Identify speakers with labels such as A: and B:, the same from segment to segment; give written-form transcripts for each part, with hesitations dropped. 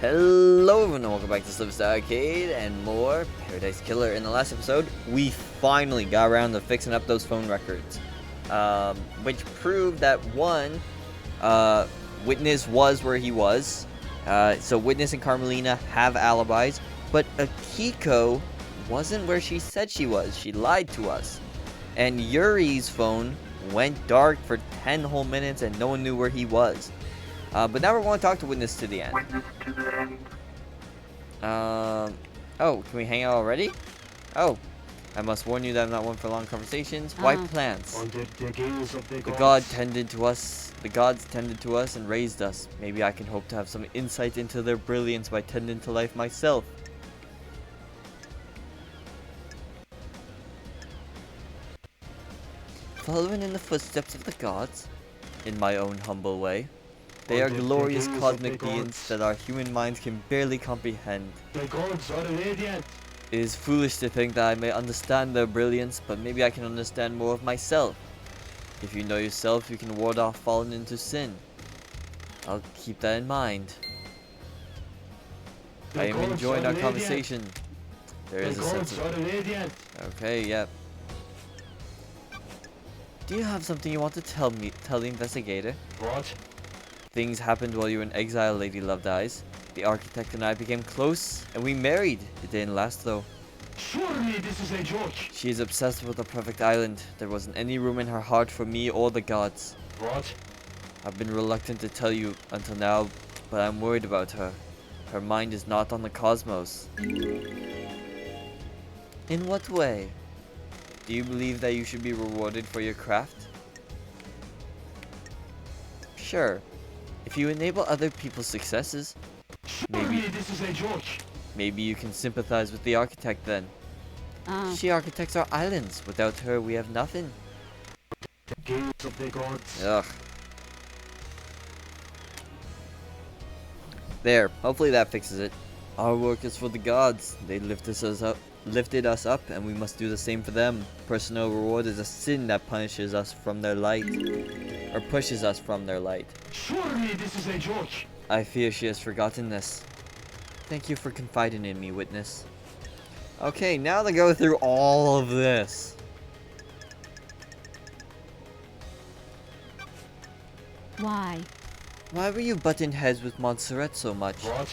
A: Hello everyone and welcome back to SliverStar Arcade and more Paradise Killer. In the last episode, we finally got around to fixing up those phone records. Which proved that one, Witness was where he was. So Witness and Carmelina have alibis, but Akiko wasn't where she said she was. She lied to us. And Yuri's phone went dark for 10 whole minutes and no one knew where he was. But now we're going to talk to Witness to the end. Oh, can we hang out already? Oh, I must warn you that I'm not one for long conversations. Why plants? The gods tended to us and raised us. Maybe I can hope to have some insight into their brilliance by tending to life myself. Following in the footsteps of the gods, in my own humble way. They are glorious cosmic beings that our human minds can barely comprehend.
B: The gods are radiant.
A: It is foolish to think that I may understand their brilliance, but maybe I can understand more of myself. If you know yourself, you can ward off falling into sin. I'll keep that in mind. I am enjoying our conversation. There is a sense of... Okay, yep. Do you have something you want to tell the investigator?
B: What?
A: Things happened while you were in exile, Lady Loved Eyes. The architect and I became close, and we married. It didn't last, though.
B: Surely this is a joke.
A: She is obsessed with the perfect island. There wasn't any room in her heart for me or the gods.
B: What?
A: I've been reluctant to tell you until now, but I'm worried about her. Her mind is not on the cosmos. In what way? Do you believe that you should be rewarded for your craft? Sure. If you enable other people's successes,
B: Surely this is a joke.
A: maybe you can sympathize with the architect then. She architects our islands. Without her, we have nothing.
B: The gates of the gods.
A: Ugh. There. Hopefully that fixes it. Our work is for the gods. They lifted us up, and we must do the same for them. Personal reward is a sin that punishes us from their light. Or pushes us from their light.
B: Surely this is a joke.
A: I fear she has forgotten this. Thank you for confiding in me, Witness. Okay, now to go through all of this.
C: Why?
A: Why were you butting heads with Montserrat so much?
B: What?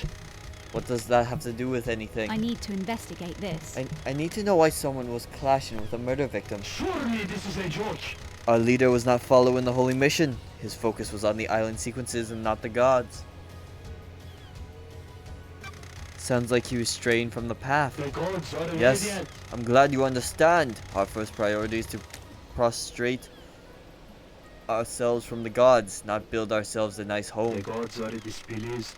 A: What does that have to do with anything?
C: I need to investigate this.
A: I need to know why someone was clashing with a murder victim.
B: Surely this is a joke.
A: Our leader was not following the holy mission. His focus was on the island sequences and not the gods. Sounds like he was straying from the path.
B: The gods are
A: Yes,
B: radiant.
A: I'm glad you understand. Our first priority is to prostrate ourselves from the gods, not build ourselves a nice
B: The
A: home.
B: gods are displeased.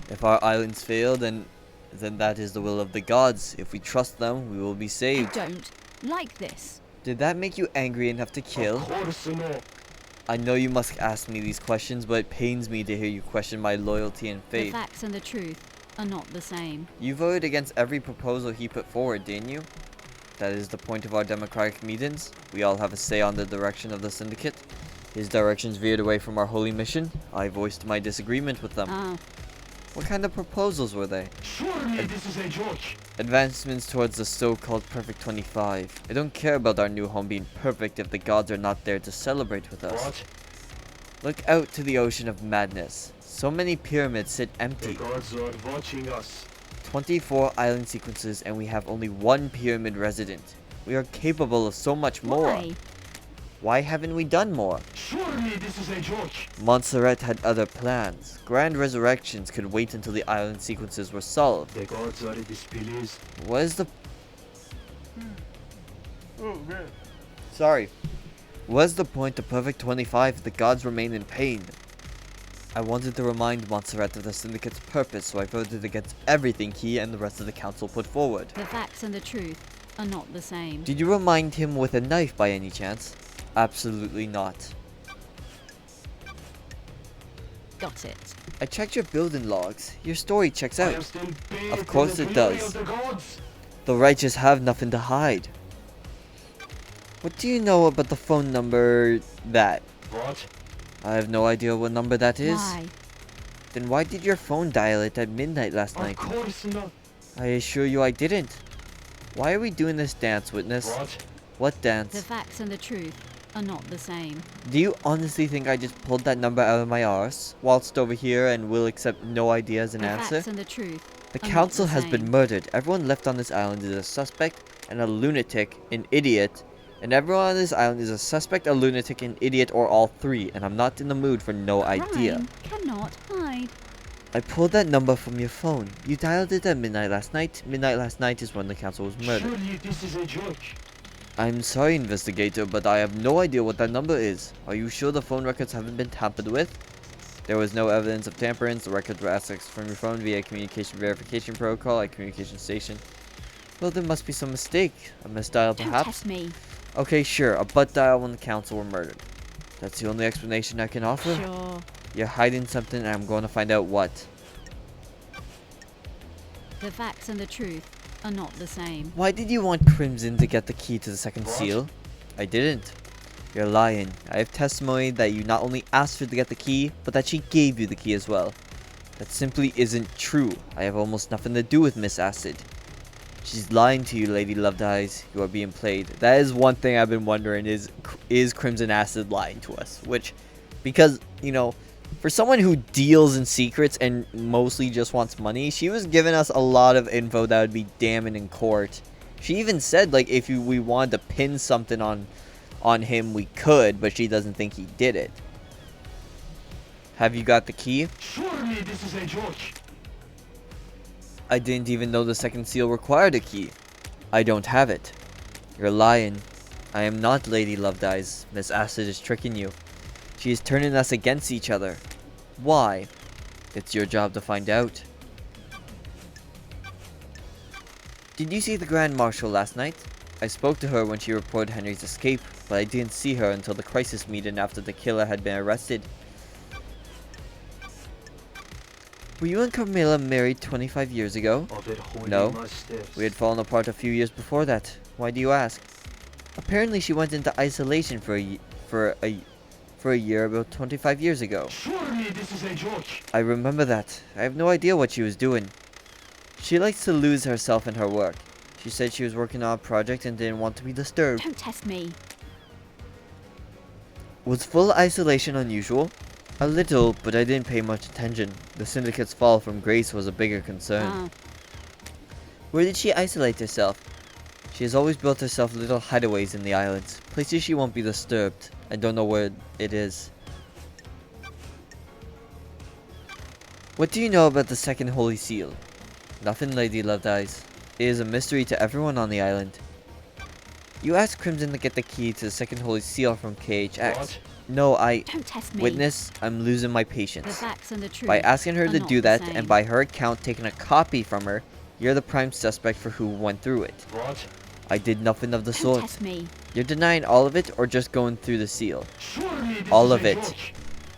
A: If our islands fail, then that is the will of the gods. If we trust them, we will be
C: I
A: saved.
C: don't like this.
A: Did that make you angry enough to kill?
B: Of course no.
A: I know you must ask me these questions, but it pains me to hear you question my loyalty and
C: The
A: faith.
C: facts and the truth are not the same.
A: You voted against every proposal he put forward, didn't you? That is the point of our democratic meetings. We all have a say on the direction of the syndicate. His directions veered away from our holy mission. I voiced my disagreement with them. What kind of proposals were they?
B: Surely this is a joke.
A: Advancements towards the so-called Perfect 25. I don't care about our new home being perfect if the gods are not there to celebrate with us.
B: What?
A: Look out to the ocean of madness. So many pyramids sit
B: The
A: empty.
B: gods are watching us.
A: 24 island sequences and we have only one pyramid resident. We are capable of so much more.
C: Why?
A: Why haven't we done more?
B: Surely this is a joke.
A: Montserrat had other plans. Grand resurrections could wait until the island sequences were solved.
B: The gods are displeased.
A: What is the... Sorry. What's the point of Perfect 25 if the gods remain in pain? I wanted to remind Montserrat of the Syndicate's purpose, so I voted against everything he and the rest of the council put forward.
C: The facts and the truth are not the same.
A: Did you remind him with a knife by any chance? Absolutely not.
C: Got it.
A: I checked your building logs. Your story checks
B: I am
A: out.
B: still bathed
A: Of course
B: in the
A: it
B: glory
A: does.
B: of the gods.
A: The righteous have nothing to hide. What do you know about the phone number that?
B: What?
A: I have no idea what number that is.
C: Why?
A: Then why did your phone dial it at midnight last
B: Of
A: night?
B: course not.
A: I assure you I didn't. Why are we doing this dance, witness?
B: What?
A: What
C: The
A: dance?
C: facts and the truth are not the same.
A: Do you honestly think I just pulled that number out of my arse, waltzed over here, and will accept no idea as an
C: The
A: answer?
C: facts and the truth
A: The
C: are not
A: council
C: the
A: has
C: same.
A: been murdered. Everyone left on this island is a suspect and a lunatic, an idiot. And everyone on this island is a suspect, a lunatic, an idiot, or all three. And I'm not in the mood for no idea.
C: Crime cannot hide.
A: I pulled that number from your phone. You dialed it at midnight last night. Midnight last night is when the council was murdered.
B: Surely this is a joke.
A: I'm sorry, investigator, but I have no idea what that number is. Are you sure the phone records haven't been tampered with? There was no evidence of tamperings. The records were accessed from your phone via communication verification protocol at communication station. Well, there must be some mistake. A misdial,
C: Don't
A: perhaps?
C: test me.
A: Okay, sure. A butt dial when the council were murdered. That's the only explanation I can offer?
C: Sure.
A: You're hiding something and I'm going to find out what.
C: The facts and the truth are not the same.
A: Why did you want Crimson to get the key to the second
B: What?
A: seal? I didn't. You're lying. I have testimony that you not only asked her to get the key, but that she gave you the key as well. That simply isn't true. I have almost nothing to do with Miss Acid. She's lying to you, Lady Loved Eyes. You are being played. That is one thing I've been wondering is Crimson Acid lying to us? Which, because, you know, for someone who deals in secrets and mostly just wants money, she was giving us a lot of info that would be damning in court. She even said, like, if we wanted to pin something on him, we could, but she doesn't think he did it. Have you got the key?
B: Surely this is a joke.
A: I didn't even know the second seal required a key. I don't have it. You're lying. I am not Lady Loved Eyes. Miss Acid is tricking you. She is turning us against each other. Why? It's your job to find out. Did you see the Grand Marshal last night? I spoke to her when she reported Henry's escape, but I didn't see her until the crisis meeting after the killer had been arrested. Were you and Carmilla married 25 years ago?
B: Of it holy
A: No.
B: masters.
A: We had fallen apart a few years before that. Why do you ask? Apparently she went into isolation for a year about 25 years ago.
B: Surely this is a joke.
A: I remember that. I have no idea what she was doing. She likes to lose herself in her work. She said she was working on a project and didn't want to be disturbed.
C: Don't test me.
A: Was full isolation unusual? A little, but I didn't pay much attention. The syndicate's fall from grace was a bigger concern.
C: Ah,
A: Where did she isolate herself? She has always built herself little hideaways in the islands, places she won't be disturbed. I don't know where it is. What do you know about the second holy seal? Nothing, Lady Loved Eyes. It is a mystery to everyone on the island. You asked Crimson to get the key to the second holy seal from KHX.
B: What?
A: No,
C: don't test me.
A: Witness, I'm losing my
C: The
A: patience.
C: facts and the truth
A: By asking her
C: are
A: to
C: not
A: do
C: the
A: that,
C: same.
A: and by her account taking a copy from her, you're the prime suspect for who went through it.
B: What?
A: I did nothing of the
C: Don't
A: sort.
C: test me.
A: You're denying all of it, or just going through the seal?
B: Surely this
A: All
B: is
A: of
B: a
A: it.
B: joke.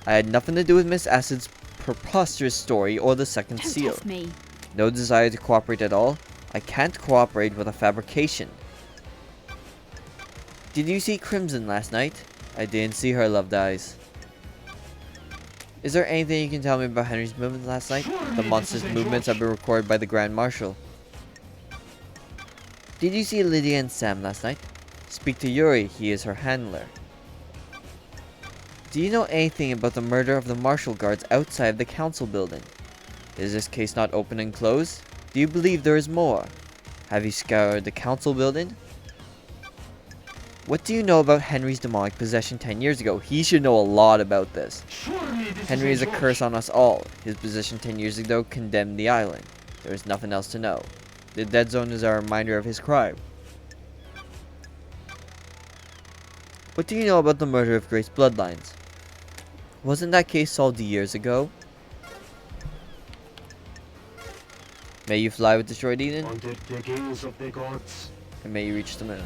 A: I had nothing to do with Miss Acid's preposterous story or the second
C: Don't
A: seal.
C: test me.
A: No desire to cooperate at all. I can't cooperate with a fabrication. Did you see Crimson last night? I didn't see her, Loved Eyes. Is there anything you can tell me about Henry's movements last night? The monster's movements have been recorded by the Grand Marshal. Did you see Lydia and Sam last night? Speak to Yuri, he is her handler. Do you know anything about the murder of the marshal guards outside the council building? Is this case not open and closed? Do you believe there is more? Have you scoured the council building? What do you know about Henry's demonic possession 10 years ago? He should know a lot about this.
B: Surely this
A: Henry is a
B: joke.
A: curse on us all. His possession 10 years ago condemned the island. There is nothing else to know. The dead zone is a reminder of his crime. What do you know about the murder of Grace Bloodlines? Wasn't that case solved years ago? May you fly with the droid Eden,
B: Under the gaze of the gods.
A: and may you reach the moon.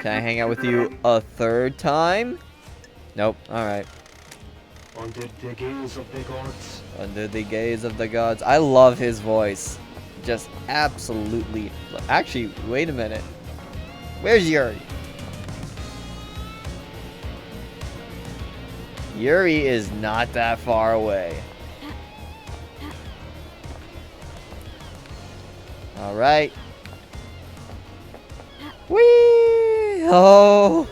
A: Can I hang out with you a third time? Nope, alright.
B: Under the gaze of the gods.
A: Under the gaze of the gods. I love his voice. Just absolutely. Actually, wait a minute. Where's Yuri? Yuri is not that far away. Alright. Whee! Oh!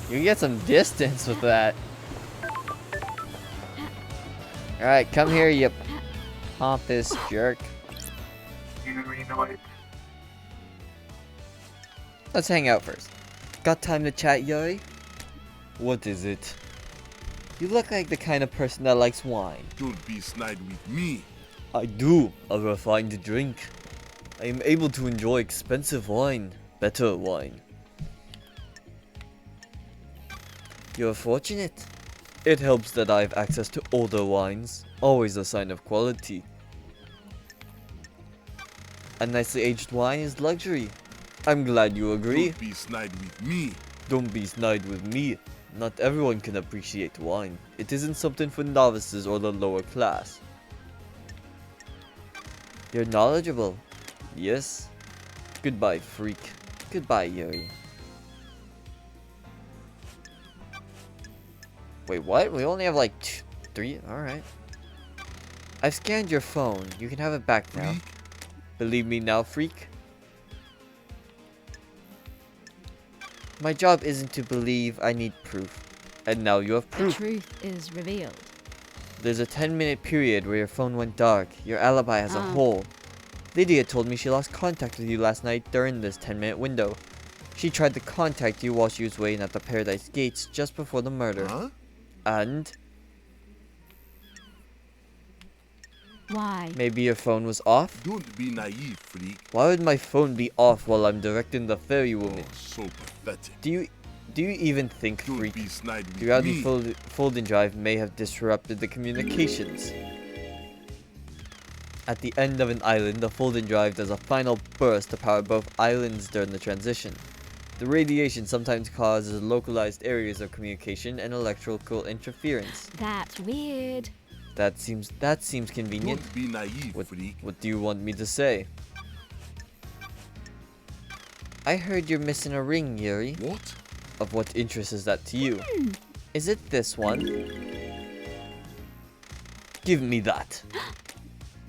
A: You can get some distance with that. Alright, come here, you pompous jerk. Let's hang out first. Got time to chat, Yuri? What is it? You look like the kind of person that likes wine.
D: Don't be snide with me.
A: I do. A refined drink. I am able to enjoy expensive wine. Better wine. You're fortunate. It helps that I have access to older wines. Always a sign of quality. A nicely aged wine is luxury. I'm glad you agree.
D: Don't be snide with me.
A: Don't be snide with me. Not everyone can appreciate wine. It isn't something for novices or the lower class. You're knowledgeable. Yes. Goodbye, freak. Goodbye, Yuri. Wait, what? We only have like 3? Alright. I've scanned your phone. You can have it back now.
D: Freak?
A: Believe me now, freak? My job isn't to believe, I need proof. And now you have
C: The
A: proof.
C: truth is revealed.
A: There's a 10-minute period where your phone went dark. Your alibi has a
C: Ah.
A: hole. Lydia told me she lost contact with you last night during this 10-minute window. She tried to contact you while she was waiting at the Paradise Gates just before the murder.
D: Huh?
A: And
C: Why?
A: maybe your phone was off?
D: Don't be naive, freak.
A: Why would my phone be off while I'm directing the fairy woman?
D: Oh, so pathetic.
A: Do you even think,
D: Don't
A: freak?
D: be snide with
A: The Audi
D: me.
A: folding drive may have disrupted the communications. At the end of an island, the folding drive does a final burst to power both islands during the transition. The radiation sometimes causes localized areas of communication and electrical interference.
C: That's weird.
A: That seems convenient.
D: Don't be naive,
A: What
D: freak.
A: do you want me to say? I heard you're missing a ring, Yuri.
D: What?
A: Of what interest is that to you? Is it this one? Give me that.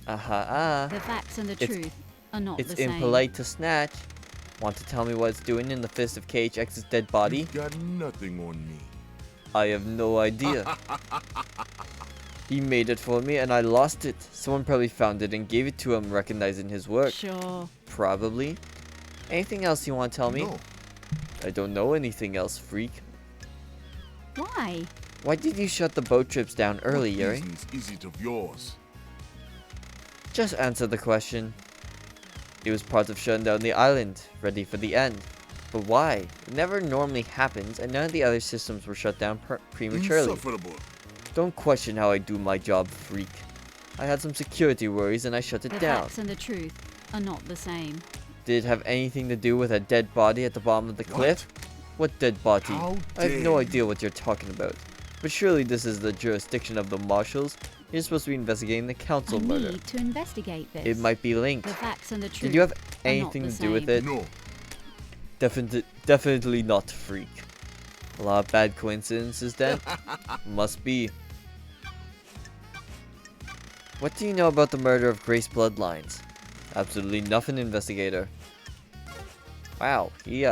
A: Aha,
C: The facts and the
A: It's-
C: truth are not
A: It's
C: the same.
A: impolite to snatch. Want to tell me what it's doing in the fist of KHX's dead body?
D: You got nothing on me.
A: I have no idea. He made it for me and I lost it. Someone probably found it and gave it to him, recognizing his work.
C: Sure.
A: Probably. Anything else you want to tell me?
D: No.
A: I don't know anything else, freak.
C: Why?
A: Why did you shut the boat trips down early,
D: What
A: Yuri?
D: business is it of yours?
A: Just answer the question. It was part of shutting down the island, ready for the end. But why? It never normally happens, and none of the other systems were shut down prematurely.
D: Insufferable.
A: Don't question how I do my job, freak. I had some security worries and I shut it
C: The
A: down.
C: facts and the truth are not the same.
A: Did it have anything to do with a dead body at the bottom of the cliff? What dead body?
D: How
A: I have no
D: dare
A: idea what you're talking about. But surely this is the jurisdiction of the marshals. You're supposed to be investigating the
C: I
A: council murder.
C: need to investigate this.
A: It might be linked.
C: The facts and the truth.
A: Did you have
C: not
A: anything
C: the
A: to do with
C: same.
A: it?
D: No.
A: Definitely not, freak. A lot of bad coincidences then? Must be. What do you know about the murder of Grace Bloodlines? Absolutely nothing, investigator. Wow, he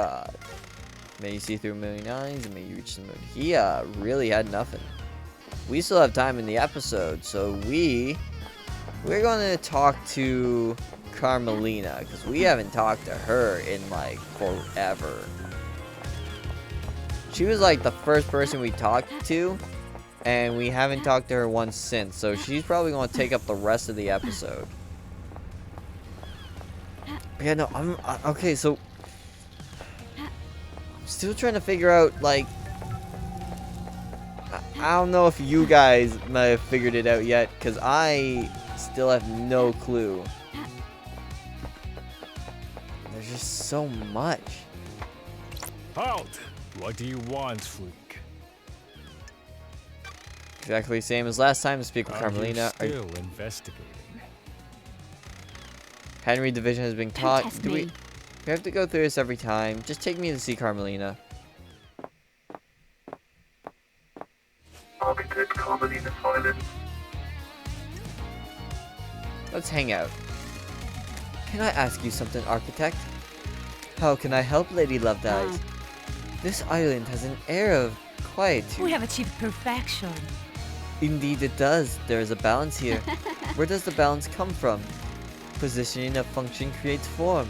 A: may you see through a million eyes and may you reach the moon. He really had nothing. We still have time in the episode, so we're gonna talk to Carmelina, because we haven't talked to her in like forever. She was like the first person we talked to, and we haven't talked to her once since, so she's probably gonna take up the rest of the episode. Yeah, no, okay, so I'm still trying to figure out, like, I don't know if you guys might have figured it out yet, because I still have no clue. There's just so much.
E: Halt! What do you want, freak?
A: Exactly the same as last time to speak with
E: Are
A: Carmelina.
E: you still investigating?
A: Henry Division has been
C: Don't
A: caught.
C: test
A: Do we
C: me.
A: have to go through this every time? Just take me to see Carmelina.
B: Architect comedy the silent.
A: Let's hang out. Can I ask you something, Architect? How can I help, Lady Loved Eyes? This island has an air of quietude.
F: We have achieved perfection.
A: Indeed it does. There is a balance here. Where does the balance come from? Positioning of function creates form.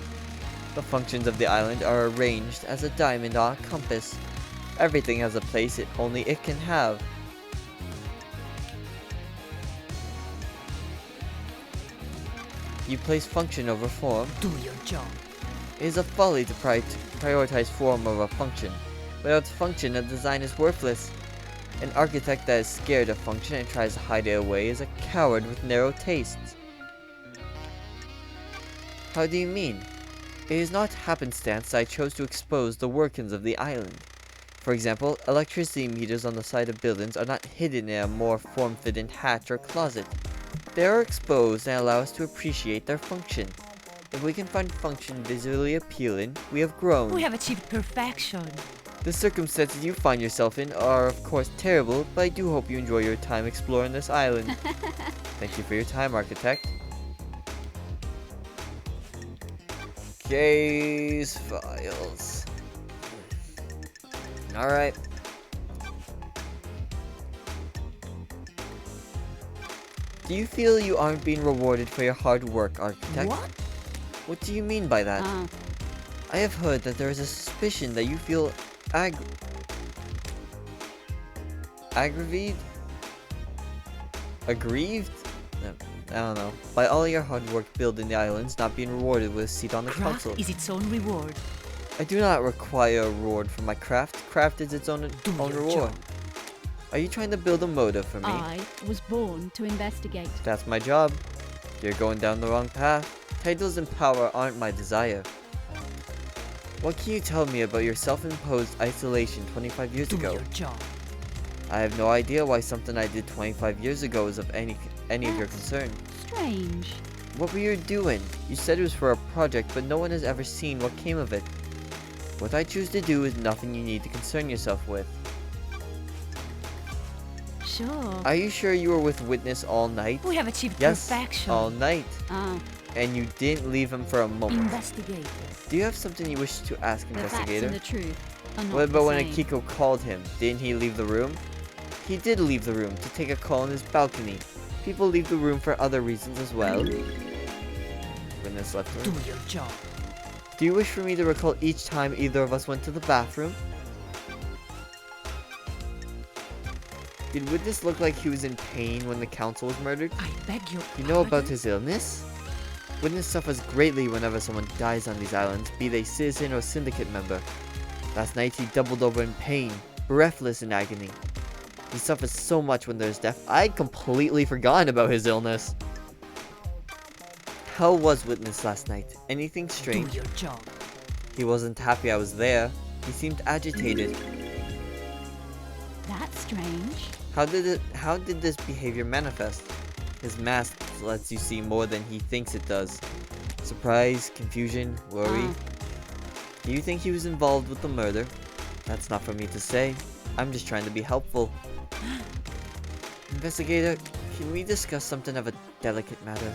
A: The functions of the island are arranged as a diamond on a compass. Everything has a place only it can have. You place function over form.
F: Do your job.
A: It is a folly to prioritize form over function. Without function, a design is worthless. An architect that is scared of function and tries to hide it away is a coward with narrow tastes. How do you mean? It is not happenstance that I chose to expose the workings of the island. For example, electricity meters on the side of buildings are not hidden in a more form-fitting hatch or closet. They are exposed and allow us to appreciate their function. If we can find function visually appealing, we have grown.
F: We have achieved perfection.
A: The circumstances you find yourself in are of course terrible, but I do hope you enjoy your time exploring this island. Thank you for your time, Architect. Case files. Alright. Do you feel you aren't being rewarded for your hard work, Architect?
F: What?
A: What do you mean by that? I have heard that there is a suspicion that you feel aggravated? Aggrieved? No, I don't know. By all your hard work building the islands not being rewarded with a seat on the
F: Craft
A: council.
F: is its own reward.
A: I do not require a reward for my craft. Craft is its own
F: Do your
A: reward.
F: job.
A: Are you trying to build a motive for me?
C: I was born to investigate.
A: That's my job. You're going down the wrong path. Titles and power aren't my desire. What can you tell me about your self-imposed isolation 25 years
F: Do
A: ago?
F: your job.
A: I have no idea why something I did 25 years ago is of any of your concern.
C: Strange.
A: What were you doing? You said it was for a project, but no one has ever seen what came of it. What I choose to do is nothing you need to concern yourself with.
C: Sure.
A: Are you sure you were with Witness all night?
F: We have achieved
A: Yes,
F: perfection.
A: all night.
C: Ah,
A: And you didn't leave him for a moment.
F: Investigate.
A: Do you have something you wish to ask,
C: the facts
A: Investigator?
C: and the truth are not
A: What about
C: the
A: when
C: same.
A: Akiko called him? Didn't he leave the room? He did leave the room to take a call on his balcony. People leave the room for other reasons as well. Witness left the
F: Do
A: room.
F: your job.
A: Do you wish for me to recall each time either of us went to the bathroom? Did Witness look like he was in pain when the council was murdered?
F: I beg your
A: You know about
F: pardon?
A: his illness? Witness suffers greatly whenever someone dies on these islands, be they citizen or syndicate member. Last night he doubled over in pain, breathless in agony. He suffers so much when there's death, I'd completely forgotten about his illness. How was Witness last night? Anything
F: Do
A: strange?
F: your job.
A: He wasn't happy I was there. He seemed agitated.
C: That's strange.
A: How did this behavior manifest? His mask lets you see more than he thinks it does. Surprise, confusion, worry. Do you think he was involved with the murder? That's not for me to say. I'm just trying to be helpful. Investigator, can we discuss something of a delicate matter?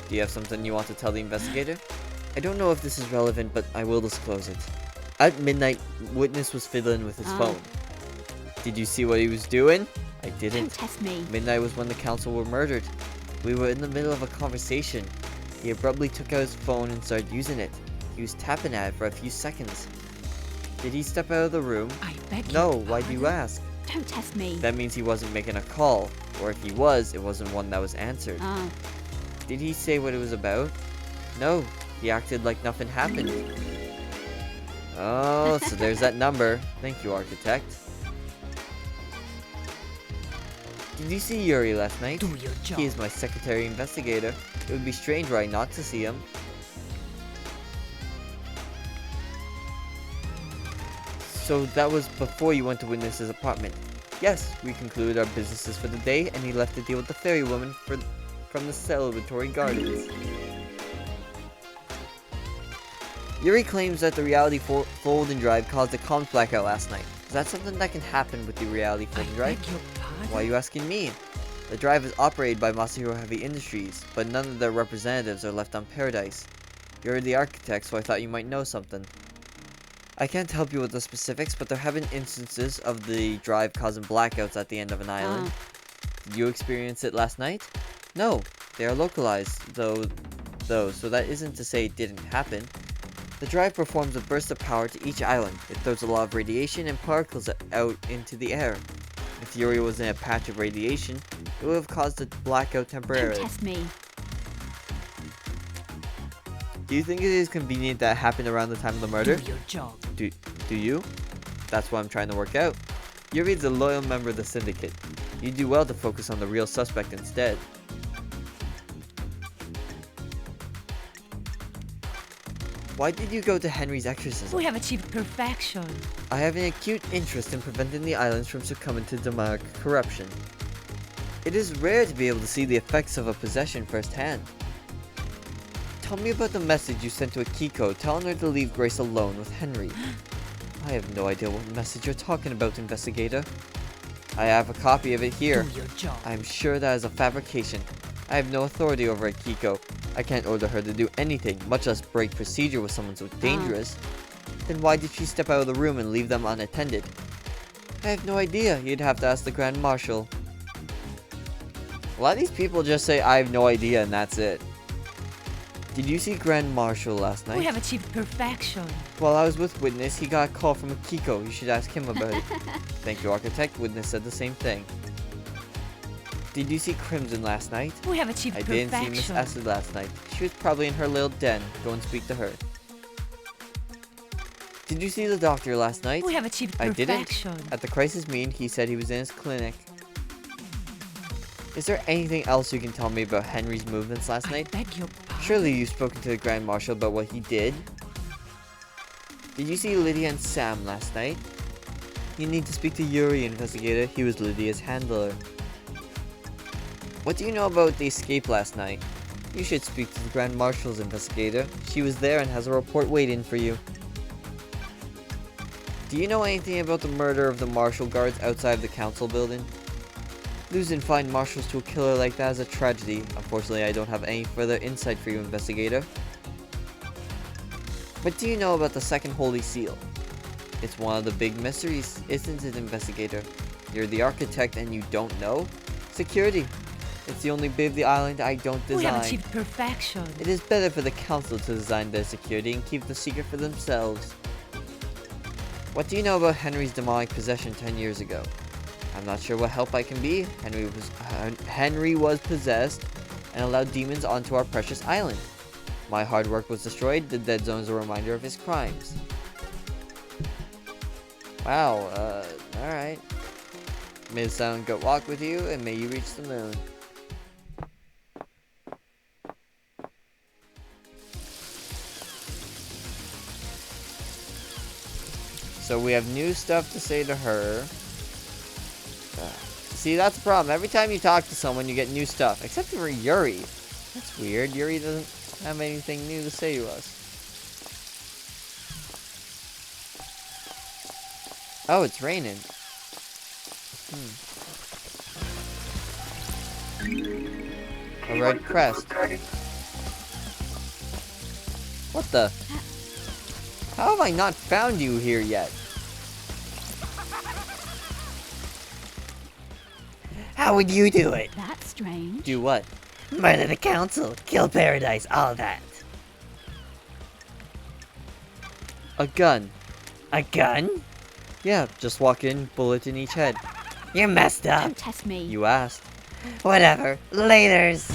A: Do you have something you want to tell the investigator? I don't know if this is relevant, but I will disclose it. At midnight, Witness was fiddling with his phone. Did you see what he was doing? I
C: Don't
A: didn't.
C: test me.
A: Midnight was when the council were murdered. We were in the middle of a conversation. He abruptly took out his phone and started using it. He was tapping at it for a few seconds. Did he step out of the room?
F: I beg
A: No,
F: your
A: why do you
F: pardon?
A: ask?
C: Don't test me.
A: That means he wasn't making a call. Or if he was, it wasn't one that was answered.
C: Ah,
A: Did he say what it was about? No, he acted like nothing happened. Oh, so there's that number. Thank you, Architect. Did you see Yuri last night?
F: Do your job.
A: He is my secretary investigator. It would be strange were I not to see him. So that was before you went to Witness's apartment. Yes, we concluded our businesses for the day, and he left to deal with the fairy woman from the celebratory gardens. Yuri claims that the reality fold and drive caused a comms blackout last night. Is that something that can happen with the reality fold and drive?
F: Beg your pardon?
A: Why are you asking me? The drive is operated by Masahiro Heavy Industries, but none of their representatives are left on Paradise. You're the architect, so I thought you might know something. I can't help you with the specifics, but there have been instances of the drive causing blackouts at the end of an island. Did you experience it last night? No, they are localized, though, so that isn't to say it didn't happen. The drive performs a burst of power to each island. It throws a lot of radiation and particles out into the air. If Yuri was in a patch of radiation, it would have caused a blackout temporarily.
C: Don't test me.
A: Do you think it is convenient that it happened around the time of the murder?
F: Do your job.
A: Do you? That's what I'm trying to work out. Yuri's a loyal member of the syndicate. You do well to focus on the real suspect instead. Why did you go to Henry's exorcism?
F: We have achieved perfection.
A: I have an acute interest in preventing the islands from succumbing to demonic corruption. It is rare to be able to see the effects of a possession firsthand. Tell me about the message you sent to Akiko telling her to leave Grace alone with Henry. I have no idea what message you're talking about, investigator. I have a copy of it here.
F: Do your job.
A: I am sure that is a fabrication. I have no authority over Akiko. I can't order her to do anything, much less break procedure with someone so dangerous. Then why did she step out of the room and leave them unattended? I have no idea. You'd have to ask the Grand Marshal. A lot of these people just say, I have no idea, and that's it. Did you see Grand Marshal last night?
F: We have achieved perfection.
A: While I was with Witness, he got a call from Akiko. You should ask him about it. Thank you, Architect. Witness said the same thing. Did you see Crimson last night?
F: We have achieved
A: I
F: perfection.
A: didn't see Miss Acid last night. She was probably in her little den. Go and speak to her. Did you see the doctor last night?
F: We have achieved
A: I
F: perfection.
A: didn't. At the crisis meeting, he said he was in his clinic. Is there anything else you can tell me about Henry's movements last
F: I
A: night?
F: beg your pardon?
A: Surely you've spoken to the Grand Marshal about what he did. Did you see Lydia and Sam last night? You need to speak to Yuri, investigator. He was Lydia's handler. What do you know about the escape last night? You should speak to the Grand Marshal's investigator. She was there and has a report waiting for you. Do you know anything about the murder of the Marshal guards outside the council building? Losing fine marshals to a killer like that is a tragedy. Unfortunately, I don't have any further insight for you, investigator. What do you know about the second Holy Seal? It's one of the big mysteries, isn't it, investigator? You're the architect and you don't know? Security. It's the only bit of the island I don't design.
F: We have achieved perfection.
A: It is better for the council to design their security and keep the secret for themselves. What do you know about Henry's demonic possession 10 years ago? I'm not sure what help I can be. Henry was possessed and allowed demons onto our precious island. My hard work was destroyed. The dead zone is a reminder of his crimes. Wow, alright. May the sun go walk with you, and may you reach the moon. So we have new stuff to say to her. See, that's the problem. Every time you talk to someone, you get new stuff. Except for Yuri. That's weird. Yuri doesn't have anything new to say to us. Oh, it's raining. A red crest. What the? How have I not found you here yet? How would you do it?
C: That's strange.
A: Do what?
G: Murder the council, kill paradise, all that.
A: A gun.
G: A gun?
A: Yeah, just walk in, bullet in each head.
G: You're messed up.
C: Don't test me.
A: You asked.
G: Whatever. Laters.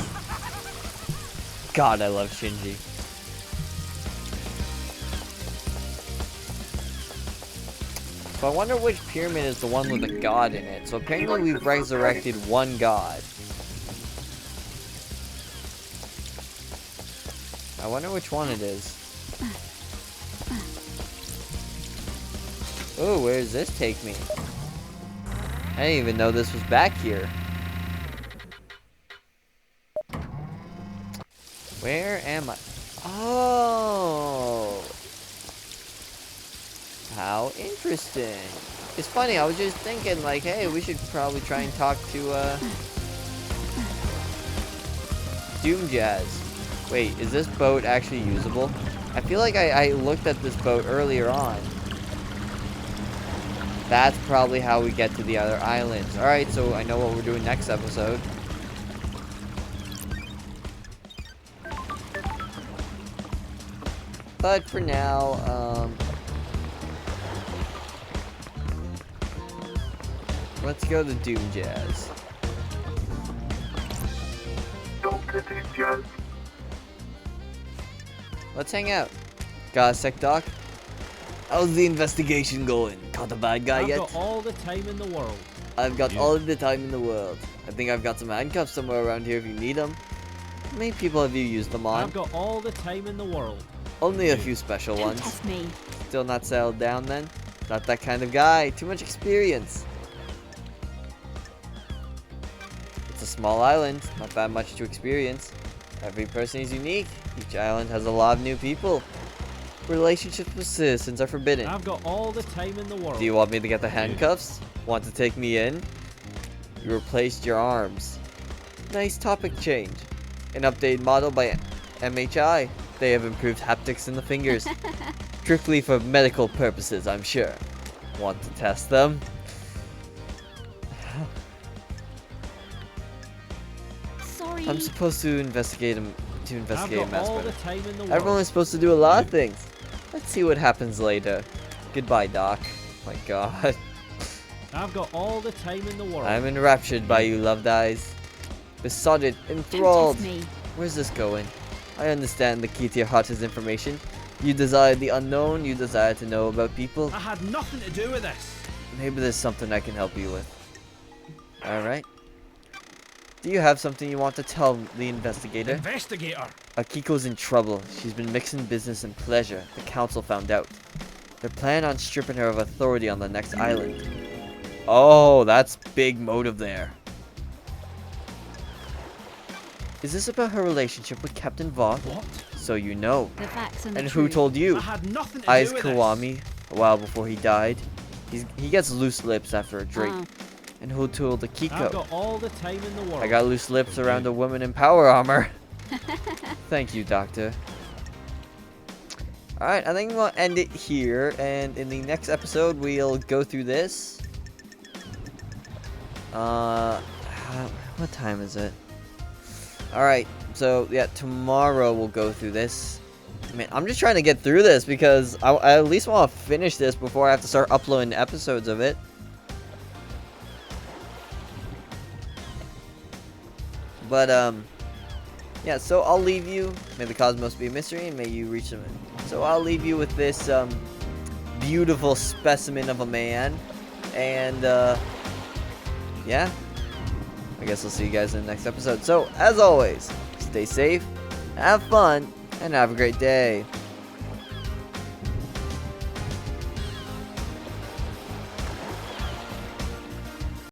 A: God, I love Shinji. So I wonder which pyramid is the one with a god in it. So apparently we've resurrected one god. I wonder which one it is. Oh, where does this take me? I didn't even know this was back here. Where am I? Oh! How interesting. It's funny, I was just thinking, like, hey, we should probably try and talk to, Doom Jazz. Wait, is this boat actually usable? I feel like I looked at this boat earlier on. That's probably how we get to the other islands. Alright, so I know what we're doing next episode. But for now, let's go to Doom Jazz.
B: Dr. Doom Jazz.
A: Let's hang out. Got a sec, Doc? How's the investigation going? Caught a bad guy yet?
H: I've got all the time in the world.
A: I've got all of the time in the world. I think I've got some handcuffs somewhere around here if you need them. How many people have you used them on?
H: I've got all the time in the world.
A: Only a few special
C: Don't
A: ones.
C: test me.
A: Still not settled down then? Not that kind of guy. Too much experience. It's a small island. Not that much to experience. Every person is unique. Each island has a lot of new people. Relationships with citizens are forbidden.
H: I've got all the time in the world.
A: Do you want me to get the handcuffs? Want to take me in? You replaced your arms. Nice topic change. An updated model by MHI. They have improved haptics in the fingers. Strictly for medical purposes, I'm sure. Want to test them?
C: Sorry.
A: I'm supposed to investigate a
H: I've got
A: mess
H: all
A: better.
H: the time in the world.
A: Everyone is supposed to do a lot of things. Let's see what happens later. Goodbye, Doc. My God.
H: I've got all the time in the world.
A: I'm enraptured by you, loved eyes. Besotted,
C: Don't
A: enthralled.
C: test me.
A: Where's this going? I understand the key to your heart is information. You desire the unknown. You desire to know about people.
H: I had nothing to do with this.
A: Maybe there's something I can help you with. Alright. Do you have something you want to tell the investigator?
H: Investigator.
A: Akiko's in trouble. She's been mixing business and pleasure. The council found out. They're planning on stripping her of authority on the next island. Oh, that's big motive there. Is this about her relationship with Captain Voth?
H: What?
A: So you know.
C: The facts and the
A: And who
C: truth.
A: told you?
H: I had nothing to
A: Eyes
H: do with
A: Kiwami, a while before he died. He gets loose lips after a drink.
C: Oh.
A: And who told
H: this. I've
A: Akiko?
H: got all the time in the world.
A: I got loose lips around a woman in power armor. Thank you, Doctor. Alright, I think we'll end it here. And in the next episode, we'll go through this. What time is it? Alright, so yeah, tomorrow we'll go through this. Man, I'm just trying to get through this because I at least want to finish this before I have to start uploading episodes of it. But, yeah, so I'll leave you. May the cosmos be a mystery, and may you reach them. So I'll leave you with this, beautiful specimen of a man. And, yeah. I guess I'll see you guys in the next episode. So, as always, stay safe, have fun, and have a great day.